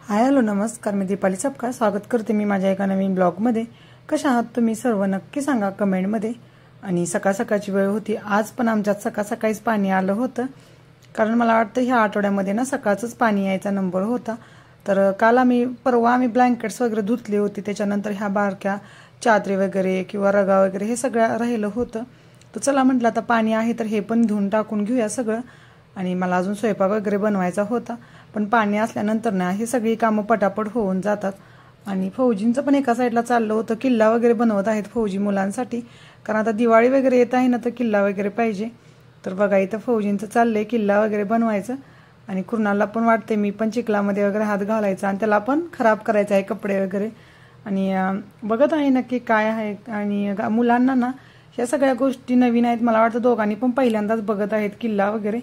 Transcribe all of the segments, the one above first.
Hi hello नमस्कार, मी दीपाली सबका स्वागत करते मी माझ्या एका नवीन ब्लॉगमध्ये। कशा आहात तुम्ही सर्व नक्की सांगा कमेंटमध्ये। आणि सकाळ सकाळची वेळ होती, आज पण आमच्यात सकाळ सकाळीच पाणी आलं होतं, कारण मला वाटतं ह्या आठवड्यामध्ये ना सकाळचंच पाणी यायचा नंबर होता। तर काल परवा आम्ही ब्लँकेट्स वगैरे धुतली होती, त्याच्यानंतर ह्या बारक्या चादरी वगैरे किंवा रगा वगैरे हे सगळं राहिलं होतं। तर चला म्हटलं आता पाणी आहे तर हे पण धुवून टाकून घेऊया सगळं। आणि मला अजून स्वयंपाक वगैरे बनवायचा होता, पण पाणी असल्यानंतर ना हे सगळी कामं पटापट होऊन जातात। आणि फौजींचं पण एका साईडला चाललं होतं, किल्ला वगैरे बनवत आहेत फौजी मुलांसाठी, कारण आता दिवाळी वगैरे येत आहे ना, तर किल्ला वगैरे पाहिजे। तर बघा इथं फौजींचं चाललंय किल्ला वगैरे बनवायचं। आणि कुणाला पण वाटते मी पण चिखलामध्ये वगैरे हात घालायचा आणि त्याला पण खराब करायचं आहे कपडे वगैरे। आणि बघत आहे नक्की काय आहे। आणि मुलांना ना ह्या सगळ्या गोष्टी नवीन आहेत, मला वाटतं दोघांनी पण पहिल्यांदाच बघत आहेत किल्ला वगैरे।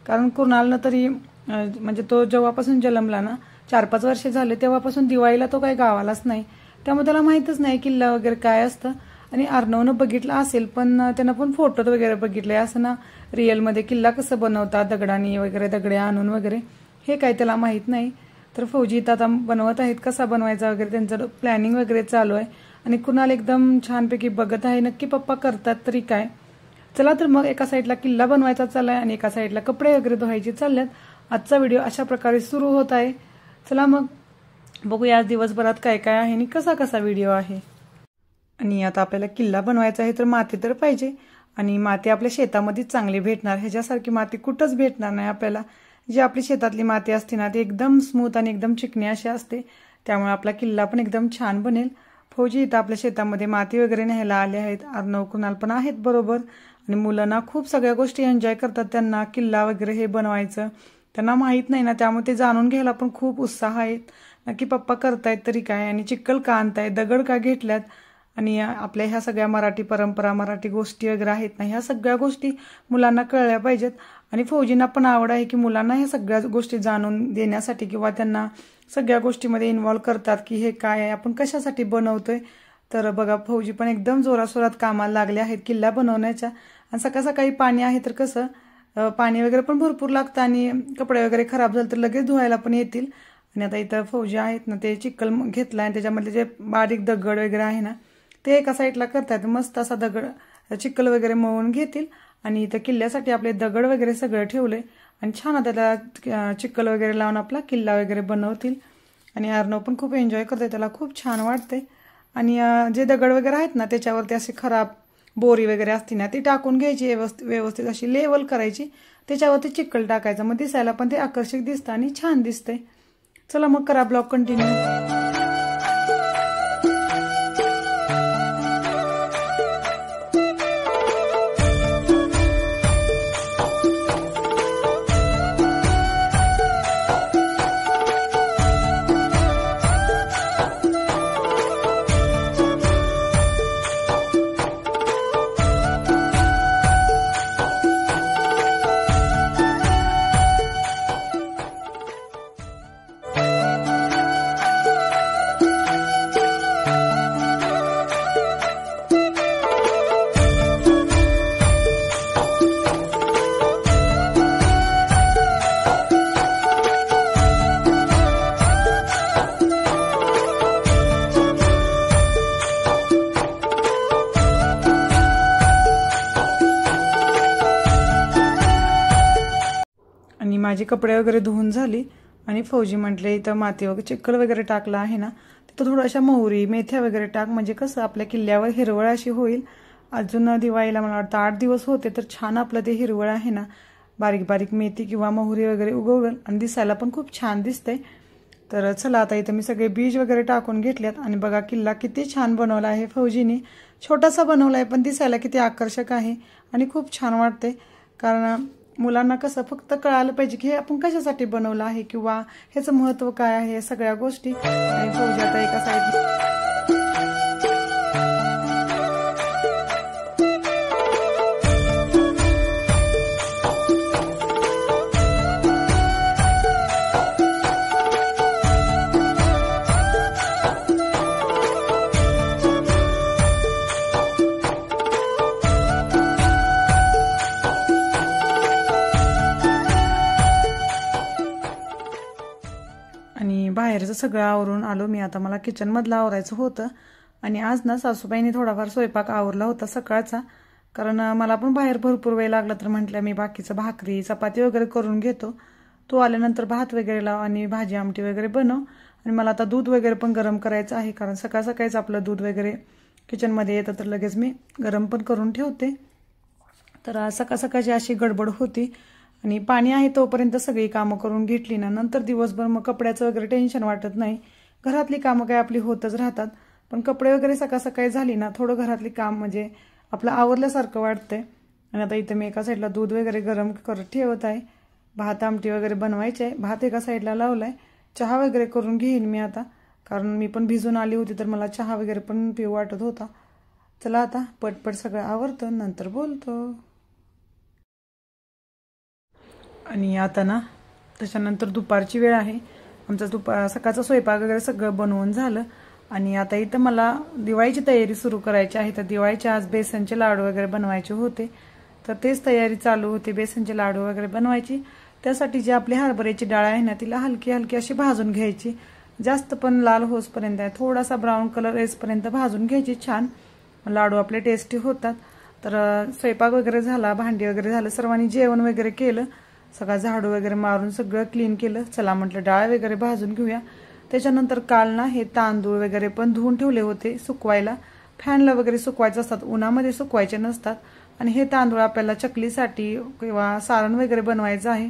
कारण कुणालनं तरी म्हणजे तो जेव्हापासून जन्मला ना 4-5 वर्षे झाले तेव्हापासून दिवाळीला तो काही गावालाच नाही, त्यामुळे त्याला माहीतच नाही किल्ला वगैरे काय असतं। आणि अर्णवनं बघितलं असेल, पण त्यानं पण फोटोत वगैरे बघितले असं ना, रिअलमध्ये किल्ला कसं बनवतात दगडांनी वगैरे, दगडे आणून वगैरे, हे काय त्याला माहीत नाही। तर फौजी आता बनवत आहेत, कसा बनवायचा वगैरे त्यांचं प्लॅनिंग वगैरे चालू आहे। आणि कुणाल एकदम छानपैकी बघत आहे नक्की पप्पा करतात तरी काय। चला तर मग एका साईडला किल्ला बनवायचा चाललाय आणि एका साईडला कपडे वगैरे धुवायचे चालल्यात। आजचा व्हिडिओ अशा प्रकारे सुरू होत आहे। चला मग बघूया आज दिवसभरात काय काय आहे आणि कसा कसा व्हिडिओ आहे। आणि आता आपल्याला किल्ला बनवायचा आहे तर माती तर पाहिजे, आणि माती आपल्या शेतामध्येच चांगली भेटणार, ह्याच्यासारखी माती कुठंच भेटणार नाही आपल्याला। जी आपली शेतातली माती असते ना ती एकदम स्मूथ आणि एकदम चिकणी अशी असते, त्यामुळे आपला किल्ला पण एकदम छान बनेल। फौजी इथं आपल्या शेतामध्ये माती वगैरे न्यायला आले आहेत, अर्णव कुणाल पण आहेत बरोबर। आणि मुलांना खूप सगळ्या गोष्टी एन्जॉय करतात, त्यांना किल्ला वगैरे हे बनवायचं त्यांना माहीत नाही ना, त्यामुळे ते जाणून घ्यायला पण खूप उत्साह आहेत नक्की पप्पा करतायत तरी काय, आणि चिक्कल का आणतायत, दगड का घेतल्यात, आणि आपल्या ह्या सगळ्या मराठी परंपरा मराठी गोष्टी वगैरे आहेत ना, ह्या सगळ्या गोष्टी मुलांना कळल्या पाहिजेत। आणि फौजींना पण आवड आहे की मुलांना ह्या सगळ्या गोष्टी जाणून देण्यासाठी, किंवा त्यांना सगळ्या गोष्टीमध्ये इन्व्हॉल्व करतात की हे काय आहे, आपण कशासाठी बनवतोय। तर बघा फौजी पण एकदम जोराशोरात कामाला लागले आहेत किल्ला बनवण्याच्या। आणि सकाळ सकाळी पाणी आहे तर कसं पाणी वगैरे पण भरपूर लागतं, आणि कपडे वगैरे खराब झाले तर लगेच धुवायला पण येतील। आणि आता इथं फौजी आहेत ना, ते चिखल घेतला आणि त्याच्यामधले जे बारीक दगड वगैरे आहे ना ते एका साईडला करतात, मस्त असा दगड चिखल वगैरे मळून घेतील। आणि इथं किल्ल्यासाठी आपले दगड वगैरे सगळं ठेवले आणि छान त्याला चिखल वगैरे लावून आपला किल्ला वगैरे बनवतील। आणि अर्णव पण खूप एन्जॉय करते, त्याला खूप छान वाटते। आणि जे दगड वगैरे आहेत ना त्याच्यावरती असे खराब बोरी वगैरे असते ना ती टाकून घ्यायची, व्यवस्थित अशी लेवल करायची, त्याच्यावरती चिखल टाकायचं, मग दिसायला पण ते आकर्षक दिसतं आणि छान दिसतंय। चला मग करा ब्लॉग कंटिन्यू। आणि माझे कपडे वगैरे धुवून झाली आणि फौजी म्हटले इथं माती वगैरे चिखल वगैरे टाकला आहे ना, तिथं थोड्याशा मोहरी मेथ्या वगैरे टाक, म्हणजे कसं आपल्या किल्ल्यावर हिरवळ अशी होईल। अजून दिवाळीला मला वाटतं 8 दिवस होते, तर छान आपलं ते हिरवळ आहे ना, बारीक बारीक मेथी किंवा मोहरी वगैरे उगवलं आणि दिसायला पण खूप छान दिसतंय। तर चला आता इथं मी सगळे बीज वगैरे टाकून घेतल्यात। आणि बघा किल्ला किती छान बनवला आहे फौजीने, छोटासा बनवला आहे पण दिसायला किती आकर्षक आहे आणि खूप छान वाटते। कारण मुलांना कसं फक्त कळालं पाहिजे की हे आपण कशासाठी बनवलं आहे किंवा ह्याचं महत्त्व काय आहे, सगळ्या गोष्टी। आणि फौजी आता एका साईडला आणि बाहेरचं सगळं आवरून आलो मी. आता मला किचनमधलं आवरायचं होतं आणि आज ना सासूबाईंनी थोडाफार स्वयंपाक आवरला होता सकाळचा, कारण मला पण बाहेर भरपूर वेळ लागला तर म्हटलं मी बाकीचं भाकरी चपाती वगैरे करून घेतो, तू आल्यानंतर भात वगैरे लाव आणि भाजी आमटी वगैरे बनव. आणि मला आता दूध वगैरे पण गरम करायचं आहे, कारण सकाळ सकाळीच आपलं दूध वगैरे किचनमध्ये येतं तर लगेच मी गरम पण करून ठेवते. तर आज सकाळ सकाळची अशी गडबड होती आणि पाणी आहे तोपर्यंत सगळी कामं करून घेतली ना, नंतर दिवसभर मग कपड्याचं वगैरे टेन्शन वाटत नाही. घरातली कामं काय आपली होतच राहतात, पण कपडे वगैरे सकाळ सकाळी झाली ना थोडं घरातली काम म्हणजे आपलं आवरल्यासारखं वाटतंय. आणि आता इथं मी एका साईडला दूध वगैरे गरम करत ठेवत आहे, भात आमटी वगैरे बनवायचे आहे. भात एका साईडला लावलाय, चहा वगैरे करून घेईन मी आता, कारण मी पण भिजून आली होती तर मला चहा वगैरे पण पिऊ वाटत होता. चला आता पटपट सगळं आवरतं, नंतर बोलतो. आणि आता ना त्याच्यानंतर दुपारची वेळ आहे, आमचा सकाळचा स्वयंपाक वगैरे सगळं बनवून झालं. आणि आता इथं मला दिवाळीची तयारी सुरू करायची आहे. तर दिवाळीचे आज बेसनचे लाडू वगैरे बनवायचे होते, तर तेच तयारी चालू होती, बेसनचे लाडू वगैरे बनवायची. त्यासाठी जी आपली हरभऱ्याची डाळ आहे ना तिला हलकी हलकी अशी भाजून घ्यायची, जास्त पण लाल होसपर्यंत आहे, थोडासा ब्राऊन कलर येसपर्यंत भाजून घ्यायची. छान लाडू आपले टेस्टी होतात. तर स्वयंपाक वगैरे झाला, भांडी वगैरे झालं, सर्वांनी जेवण वगैरे केलं, सगळा झाडू वगैरे मारून सगळं क्लीन केलं. चला म्हटलं डाळ वगैरे भाजून घेऊया. त्याच्यानंतर काल ना हे तांदूळ वगैरे पण धुवून ठेवले होते सुकवायला, फॅनला वगैरे सुकवायचे असतात, उन्हामध्ये सुकवायचे नसतात. आणि हे तांदूळ आपल्याला चकलीसाठी किंवा सारण वगैरे बनवायचं आहे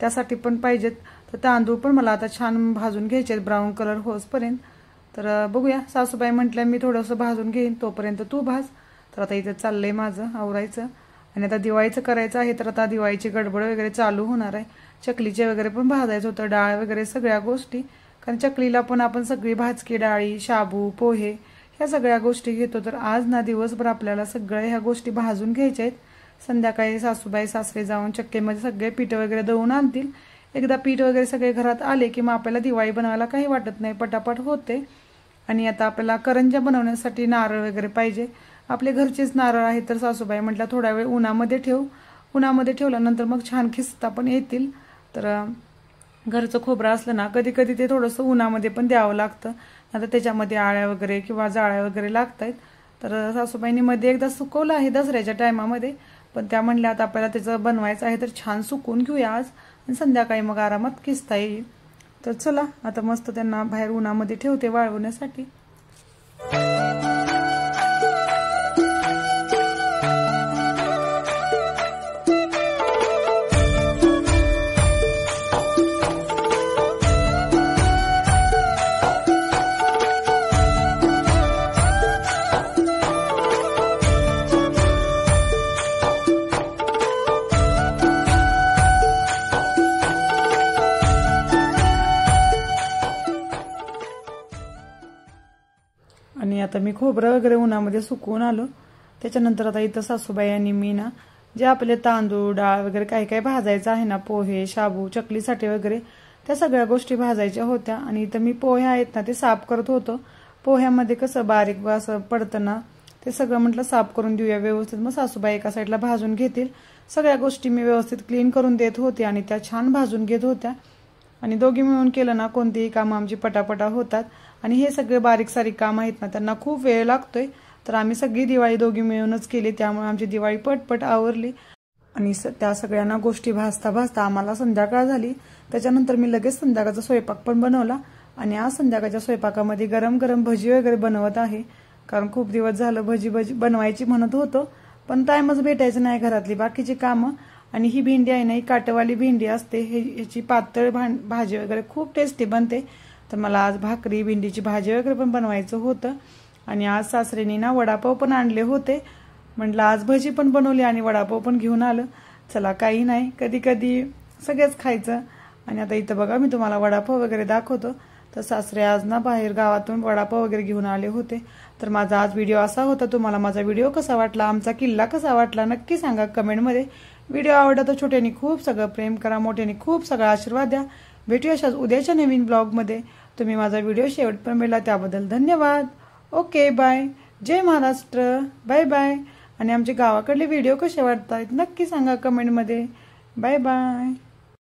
त्यासाठी पण पाहिजेत. तर तांदूळ पण मला आता छान भाजून घ्यायचे ब्राऊन कलर होसपर्यंत. तर बघूया, सासूबाई म्हटल्या मी थोडंसं भाजून घेईन, तोपर्यंत तू भाज. तर आता इथं चाललंय माझं आवरायचं. आणि आता दिवाळीचं करायचं आहे, तर आता दिवाळीची गडबड वगैरे चालू होणार आहे. चकलीचे वगैरे पण भाजायचं होतं, डाळ वगैरे सगळ्या गोष्टी, कारण चकलीला पण आपण सगळी भाजकी डाळी, शाबू, पोहे ह्या सगळ्या गोष्टी घेतो. तर आज ना दिवसभर आपल्याला सगळ्या ह्या गोष्टी भाजून घ्यायच्या आहेत. संध्याकाळी सासूबाई सासरे जाऊन चक्कीमध्ये सगळे पीठ वगैरे दळून आणतील. एकदा पीठ वगैरे सगळे घरात आले की मग आपल्याला दिवाळी बनवायला काही वाटत नाही, पटापट होते. आणि आता आपल्याला करंज्या बनवण्यासाठी नारळ वगैरे पाहिजे, आपले घरचेच नारळ आहे. तर सासूबाई म्हटल्या थोडा वेळ उन्हामध्ये ठेव, उन्हामध्ये ठेवल्यानंतर मग छान खिसता पण येतील. तर घरचं खोबरं असलं ना कधी कधी ते थोडंसं उन्हामध्ये पण द्यावं लागतं, आता त्याच्यामध्ये आळ्या वगैरे किंवा जाळ्या वगैरे लागतायत. तर सासूबाईंनी मध्ये एकदा सुकवलं आहे दसऱ्याच्या टायमामध्ये, पण त्या म्हणल्या आता आपल्याला त्याचं बनवायचं आहे तर छान सुकवून घेऊया आज, आणि संध्याकाळी मग आरामात खिसता येईल. तर चला आता मस्त त्यांना बाहेर उन्हामध्ये ठेवते वाळवण्यासाठी. आणि आता मी खोबरं वगैरे उन्हामध्ये सुकवून आलो. त्याच्यानंतर आता इथं सासूबाई आणि मी ना जे आपले तांदूळ, डाळ वगैरे काही काही भाजायचं आहे ना, पोहे, शाबू, चकलीसाठी वगैरे त्या सगळ्या गोष्टी भाजायच्या होत्या. आणि इथं मी पोहे आहेत ना ते साफ करत होतो. पोह्यामध्ये कसं बारीक असं पडतं ना, ते सगळं म्हटलं साफ करून देऊया व्यवस्थित. मग सासूबाई एका साईडला भाजून घेतील, सगळ्या गोष्टी मी व्यवस्थित क्लीन करून देत होते आणि त्या छान भाजून घेत होत्या. आणि दोघी मिळून केलं ना कोणतीही कामं आमची पटापटा होतात. आणि हे सगळे बारीक सारीक काम आहेत ना त्यांना खूप वेळ लागतोय, तर आम्ही सगळी दिवाळी दोघी मिळूनच केली, त्यामुळे आमची दिवाळी पटपट आवरली. आणि त्या सगळ्यांना गोष्टी भाजता भाजता आम्हाला संध्याकाळ झाली. त्याच्यानंतर मी लगेच संध्याकाळचा स्वयंपाक पण बनवला. आणि आज संध्याकाळच्या स्वयंपाकामध्ये गरम गरम भजी वगैरे बनवत आहे, कारण खूप दिवस झालं भजी बनवायची म्हणत होतो, पण टाइमच भेटायचं नाही, घरातली बाकीची कामं. आणि ही भेंडी आहे ना, ही काटवाली भेंडी असते, ह्याची पातळ भाजी वगैरे खूप टेस्टी बनते. तर मला आज भाकरी, भेंडीची भाजी वगैरे पण बनवायचं होतं. आणि आज सासरेनी ना वडापाव पण आणले होते, म्हटलं आज भजी पण बनवली आणि वडापाव पण घेऊन आलं. चला काही नाही, कधी कधी सगळेच खायचं. आणि आता इथं बघा मी तुम्हाला वडापाव वगैरे दाखवतो. तर सासरे आज ना बाहेर गावातून वडापाव वगैरे घेऊन आले होते. तर माझा आज व्हिडिओ असा होता. तुम्हाला माझा व्हिडिओ कसा वाटला, आमचा किल्ला कसा वाटला नक्की सांगा कमेंटमध्ये. व्हिडिओ आवडला तर छोट्यानी खूप सगळं प्रेम करा, मोठ्यानी खूप सगळा आशीर्वाद द्या. भेटूया अशाच उद्याच्या नवीन ब्लॉगमध्ये. तुम्ही माझा व्हिडिओ शेवटपर्यंत पाहिला त्याबद्दल धन्यवाद. Okay bye. जय महाराष्ट्र. Bye bye. आणि आमचे गावाकडले व्हिडिओ कसे वाटतात नक्की सांगा कमेंटमध्ये. Bye bye.